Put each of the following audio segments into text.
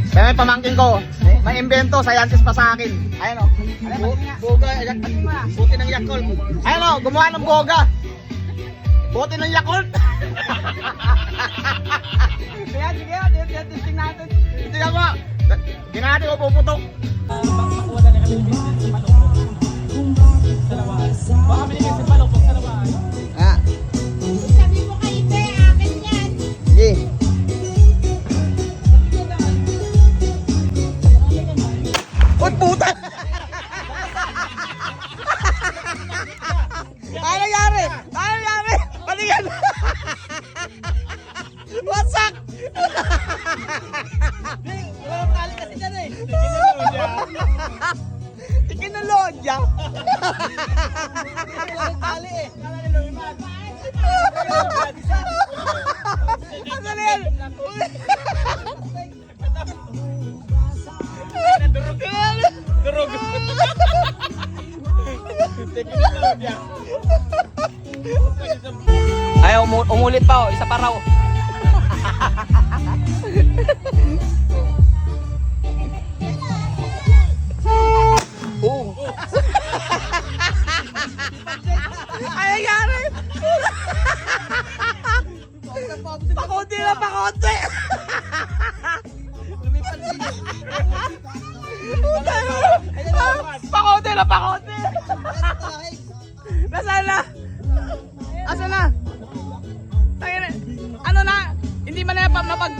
Kaya may pamangkin ko, may invento, scientist pa sa akin. Ayan o. Boga, buti ng Yakult. Ayan o, gumawa ng boga. Buti ng Yakult. Kaya, sige, testing natin. Tingnan mo. Hindi natin ko puputok. Makuha na kami ng dalawa. Baka kami ng palok pag dalawa. Ah. Sabi mo kay Ibe, akin yan. Sige. Uy, puta! Ano nangyari? Ano nangyari? Patingin! Wasak! Walang tali kasi dyan eh. Ikinalodya. Walang tali eh. Ano na yan? Durog. Ay, umulit pa oh. Isa pa raw. Oh. Ay, nangyari. Pakonti na, pakonti. Pakonti na, pakonti. Nasaan na? Asan na? Ano na? Hindi man na napag...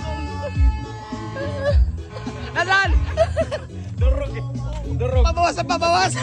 Nasaan? Durog. Durog. Pabawas na pabawas.